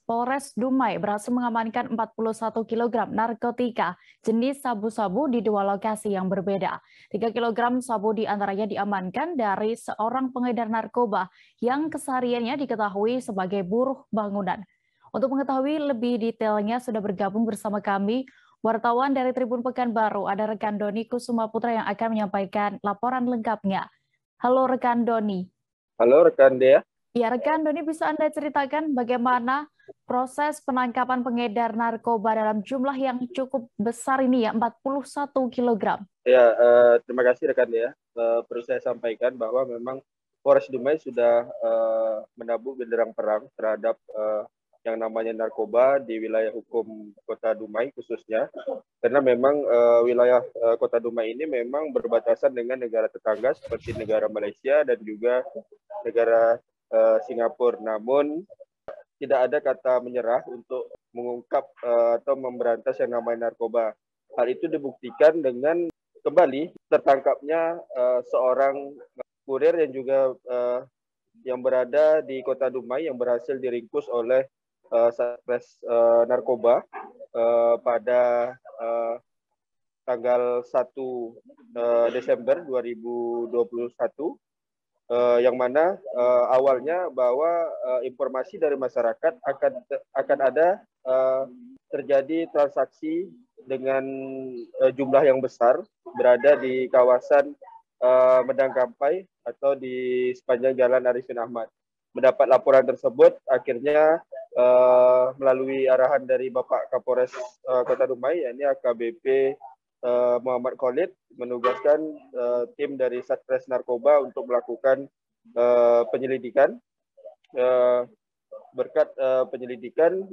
Polres Dumai berhasil mengamankan 41 kg narkotika jenis sabu-sabu di dua lokasi yang berbeda. 3 kg sabu diantaranya diamankan dari seorang pengedar narkoba yang kesehariannya diketahui sebagai buruh bangunan. Untuk mengetahui lebih detailnya sudah bergabung bersama kami wartawan dari Tribun Pekanbaru, ada rekan Doni Kusuma Putra yang akan menyampaikan laporan lengkapnya. Halo rekan Doni. Halo rekan Dea. Ya, rekan Doni, bisa Anda ceritakan bagaimana proses penangkapan pengedar narkoba dalam jumlah yang cukup besar ini ya, 41 kg? Ya, terima kasih rekan Dea. Perlu saya sampaikan bahwa memang Polres Dumai sudah menabuh genderang perang terhadap yang namanya narkoba di wilayah hukum Kota Dumai khususnya, karena memang wilayah Kota Dumai ini memang berbatasan dengan negara tetangga seperti negara Malaysia dan juga negara Singapura. Namun tidak ada kata menyerah untuk mengungkap atau memberantas yang namanya narkoba. Hal itu dibuktikan dengan kembali tertangkapnya seorang kurir yang juga yang berada di Kota Dumai yang berhasil diringkus oleh Satres Narkoba pada tanggal 1 Desember 2021. Yang mana awalnya bahwa informasi dari masyarakat akan ada terjadi transaksi dengan jumlah yang besar berada di kawasan Medang Kampai atau di sepanjang Jalan Arifin Ahmad. Mendapat laporan tersebut, akhirnya melalui arahan dari Bapak Kapolres Kota Dumai, yakni AKBP Muhammad Khalid, menugaskan tim dari Satres Narkoba untuk melakukan penyelidikan. Berkat penyelidikan,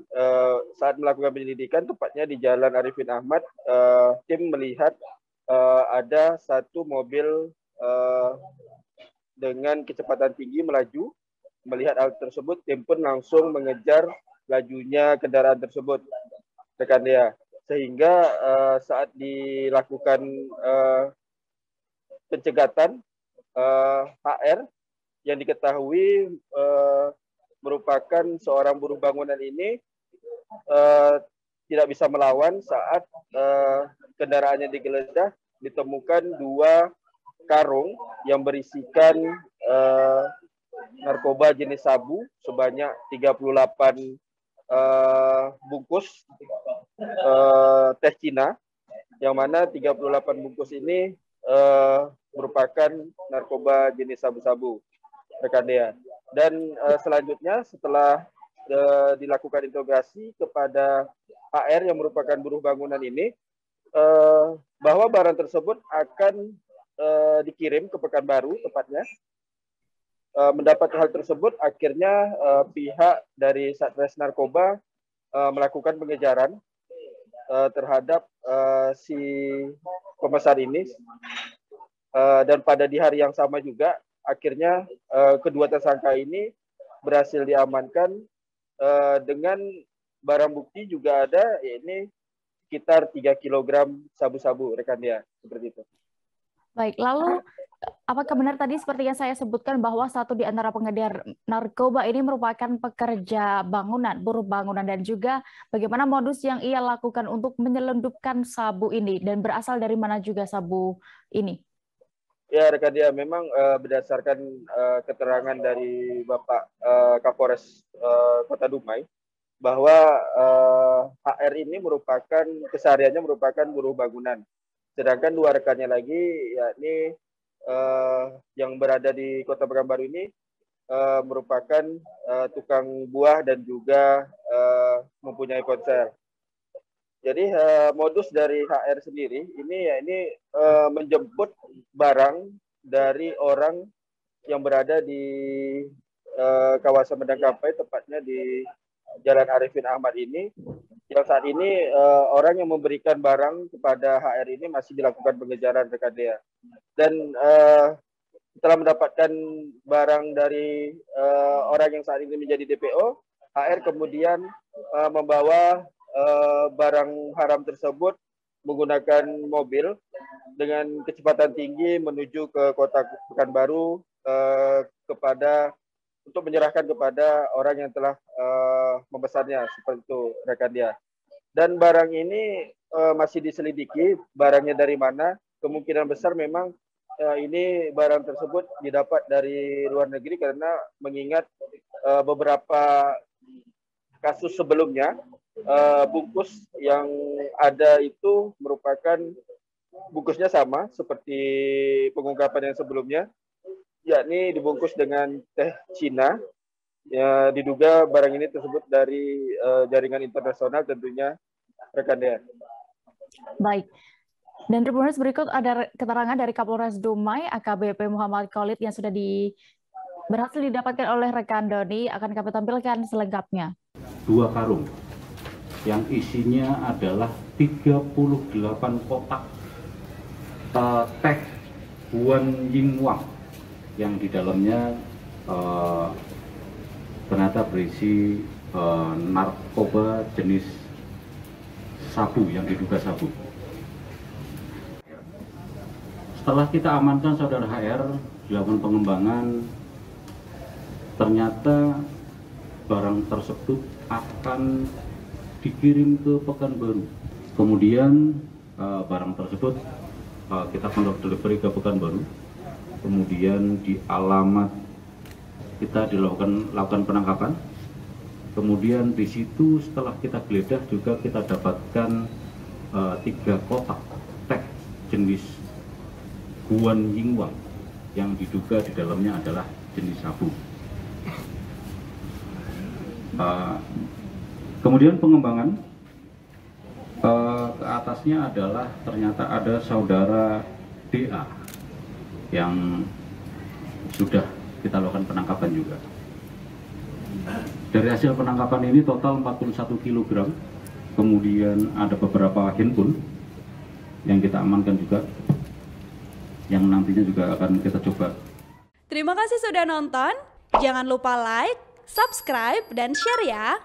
saat melakukan penyelidikan, tepatnya di Jalan Arifin Ahmad, tim melihat ada satu mobil dengan kecepatan tinggi melaju. Melihat hal tersebut, tim pun langsung mengejar lajunya kendaraan tersebut, rekan Dea. Sehingga saat dilakukan pencegatan, HR yang diketahui merupakan seorang buruh bangunan ini tidak bisa melawan saat kendaraannya digeledah. Ditemukan 2 karung yang berisikan narkoba jenis sabu sebanyak 38 bungkus tes Cina, yang mana 38 bungkus ini merupakan narkoba jenis sabu-sabu, rekan Dea. Dan selanjutnya setelah dilakukan interogasi kepada HR yang merupakan buruh bangunan ini, bahwa barang tersebut akan dikirim ke Pekanbaru tepatnya. Mendapat hal tersebut, akhirnya pihak dari Satres Narkoba melakukan pengejaran terhadap si pemesan ini, dan pada di hari yang sama juga akhirnya kedua tersangka ini berhasil diamankan dengan barang bukti juga ada, ini sekitar 3 kg sabu-sabu, rekan Dia, seperti itu. Baik, lalu apakah benar tadi seperti yang saya sebutkan bahwa satu di antara pengedar narkoba ini merupakan pekerja bangunan, buruh bangunan, dan juga bagaimana modus yang ia lakukan untuk menyelundupkan sabu ini dan berasal dari mana juga sabu ini? Ya, rekan Dia, memang berdasarkan keterangan dari Bapak Kapolres Kota Dumai, bahwa HR ini merupakan kesehariannya merupakan buruh bangunan. Sedangkan 2 rekannya lagi, yakni yang berada di Kota Pekanbaru ini merupakan tukang buah dan juga mempunyai ponsel. Jadi modus dari HR sendiri ini menjemput barang dari orang yang berada di kawasan Medang Kampai, tepatnya di Jalan Arifin Ahmad ini, yang saat ini orang yang memberikan barang kepada HR ini masih dilakukan pengejaran, rekan Dea. Dan setelah mendapatkan barang dari orang yang saat ini menjadi DPO, HR kemudian membawa barang haram tersebut menggunakan mobil dengan kecepatan tinggi menuju ke Kota Pekanbaru kepada untuk menyerahkan kepada orang yang telah memesannya, seperti itu rekan dia. Dan barang ini masih diselidiki, barangnya dari mana. Kemungkinan besar memang ini barang tersebut didapat dari luar negeri karena mengingat beberapa kasus sebelumnya bungkus yang ada itu merupakan bungkusnya sama seperti pengungkapan yang sebelumnya, yakni dibungkus dengan teh Cina. Ya, diduga barang ini tersebut dari jaringan internasional tentunya rekan dia. Baik. Dan Tribuners, berikut ada keterangan dari Kapolres Dumai AKBP Muhammad Khalid yang sudah berhasil didapatkan oleh rekan Doni. Akan kami tampilkan selengkapnya. 2 karung yang isinya adalah 38 kotak teh Guan Yingwang yang di dalamnya ternyata berisi narkoba jenis sabu yang diduga sabu. Setelah kita amankan saudara HR, dilakukan pengembangan, ternyata barang tersebut akan dikirim ke Pekanbaru. Kemudian barang tersebut kita conduct delivery ke Pekanbaru. Kemudian di alamat kita lakukan penangkapan. Kemudian di situ setelah kita geledah juga kita dapatkan 3 kotak teh jenis Guan Yingwang yang diduga di dalamnya adalah jenis sabu. Kemudian pengembangan ke atasnya adalah ternyata ada saudara DA yang sudah kita lakukan penangkapan juga. Dari hasil penangkapan ini total 41 kg, kemudian ada beberapa handphone yang kita amankan juga, yang nantinya juga akan kita coba. Terima kasih sudah nonton, jangan lupa like, subscribe, dan share ya!